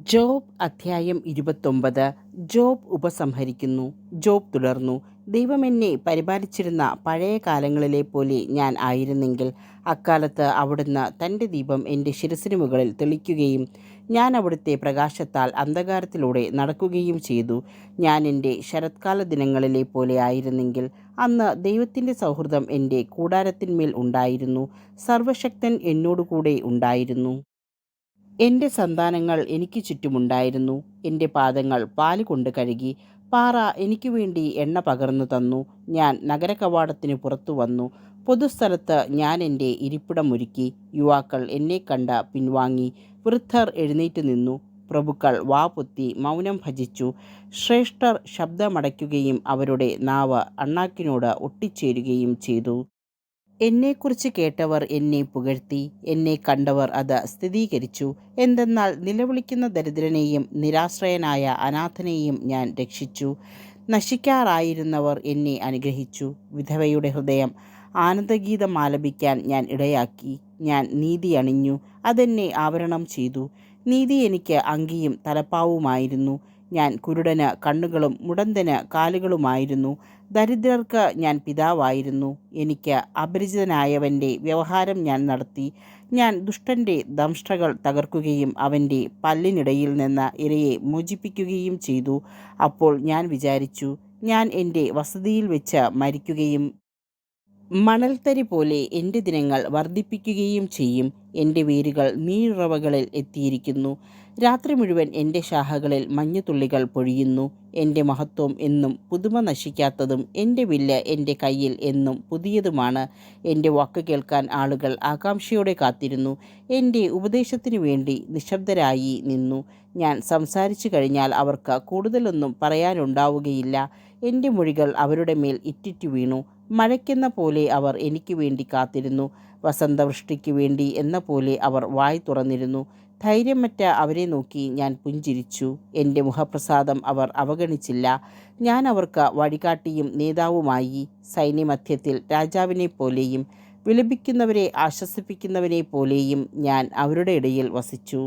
Job അധ്യായം 29. Job ഉപസംഹരിക്കുന്നു. Job തുടർന്നു. ദൈവം എന്നെ പരിപാലിച്ചിരുന്ന പഴയ കാലങ്ങളിലെ പോലെ ഞാൻ ആയിരുന്നെങ്കിൽ അക്കാലത്ത് അവിടുന്ന് തൻ്റെ ദീപം എൻ്റെ ശിരസിന് മുകളിൽ തെളിക്കുകയും ഞാൻ അവിടുത്തെ പ്രകാശത്താൽ അന്ധകാരത്തിലൂടെ നടക്കുകയും ചെയ്തു. ഞാൻ എൻ്റെ ശരത്കാല ദിനങ്ങളിലെ പോലെ ആയിരുന്നെങ്കിൽ അന്ന് ദൈവത്തിൻ്റെ സൗഹൃദം എൻ്റെ കൂടാരത്തിന്മേൽ ഉണ്ടായിരുന്നു. സർവശക്തൻ എന്നോടുകൂടെ ഉണ്ടായിരുന്നു. എൻ്റെ സന്താനങ്ങൾ എനിക്ക് ചുറ്റുമുണ്ടായിരുന്നു. എൻ്റെ പാദങ്ങൾ പാലുകൊണ്ട് കഴുകി. പാറ എനിക്ക് വേണ്ടി എണ്ണ പകർന്നു തന്നു. ഞാൻ നഗരകവാടത്തിന് പുറത്തു വന്നു. പൊതുസ്ഥലത്ത് ഞാൻ എൻ്റെ ഇരിപ്പിടമൊരുക്കി. യുവാക്കൾ എന്നെ കണ്ട് പിൻവാങ്ങി. വൃദ്ധർ എഴുന്നേറ്റ് നിന്നു. പ്രഭുക്കൾ വാ പൊത്തി മൗനം ഭജിച്ചു. ശ്രേഷ്ഠർ ശബ്ദമടയ്ക്കുകയും അവരുടെ നാവ് അണ്ണാക്കിനോട് ഒട്ടിച്ചേരുകയും ചെയ്തു. എന്നെക്കുറിച്ച് കേട്ടവർ എന്നെ പുകഴ്ത്തി. എന്നെ കണ്ടവർ അത് സ്ഥിരീകരിച്ചു. എന്തെന്നാൽ നിലവിളിക്കുന്ന ദരിദ്രനെയും നിരാശ്രയനായ അനാഥനെയും ഞാൻ രക്ഷിച്ചു. നശിക്കാറായിരുന്നവർ എന്നെ അനുഗ്രഹിച്ചു. വിധവയുടെ ഹൃദയം ആനന്ദഗീതം ആലപിക്കാൻ ഞാൻ ഇടയാക്കി. ഞാൻ നീതി അണിഞ്ഞു, അതെന്നെ ആവരണം ചെയ്തു. നീതി എനിക്ക് അങ്കിയും തലപ്പാവുമായിരുന്നു. ഞാൻ കുരുടന് കണ്ണുകളും മുടന്തന് കാലുകളുമായിരുന്നു. ദരിദ്രർക്ക് ഞാൻ പിതാവായിരുന്നു. എനിക്ക് അപരിചിതനായവൻ്റെ വ്യവഹാരം ഞാൻ നടത്തി. ഞാൻ ദുഷ്ടൻ്റെ ദംഷ്ട്രകൾ തകർക്കുകയും അവൻ്റെ പല്ലിനിടയിൽ നിന്ന് ഇരയെ മോചിപ്പിക്കുകയും ചെയ്തു. അപ്പോൾ ഞാൻ വിചാരിച്ചു, ഞാൻ എൻ്റെ വസതിയിൽ വെച്ച് മരിക്കുകയും മണൽത്തരി പോലെ എൻ്റെ ദിനങ്ങൾ വർദ്ധിപ്പിക്കുകയും ചെയ്യും. എൻ്റെ വേരുകൾ നീരുറവകളിൽ എത്തിയിരിക്കുന്നു. രാത്രി മുഴുവൻ എൻ്റെ ശാഖകളിൽ മഞ്ഞുതുള്ളികൾ പൊഴിയുന്നു. എൻ്റെ മഹത്വം എന്നും പുതുമ നശിക്കാത്തതും എൻ്റെ വില്ല് എൻ്റെ കയ്യിൽ എന്നും പുതിയതുമാണ്. എൻ്റെ വാക്ക് കേൾക്കാൻ ആളുകൾ ആകാംക്ഷയോടെ കാത്തിരുന്നു. എൻ്റെ ഉപദേശത്തിനു വേണ്ടി നിശബ്ദരായി നിന്നു. ഞാൻ സംസാരിച്ചു കഴിഞ്ഞാൽ അവർക്ക് കൂടുതലൊന്നും പറയാനുണ്ടാവുകയില്ല. എൻ്റെ മൊഴികൾ അവരുടെ മേൽ ഇറ്റിറ്റു വീണു. മഴയ്ക്കെന്ന പോലെ അവർ എനിക്ക് വേണ്ടി കാത്തിരുന്നു. വസന്തവൃഷ്ടിക്ക് വേണ്ടി എന്ന പോലെ അവർ വായ് തുറന്നിരുന്നു. ധൈര്യമറ്റ അവരെ നോക്കി ഞാൻ പുഞ്ചിരിച്ചു. എൻ്റെ മുഖപ്രസാദം അവർ അവഗണിച്ചില്ല. ഞാൻ അവർക്ക് വഴികാട്ടിയും നേതാവുമായി. സൈന്യമധ്യത്തിൽ രാജാവിനെപ്പോലെയും വിലപിക്കുന്നവരെ ആശ്വസിപ്പിക്കുന്നവനെ പോലെയും ഞാൻ അവരുടെ ഇടയിൽ വസിച്ചു.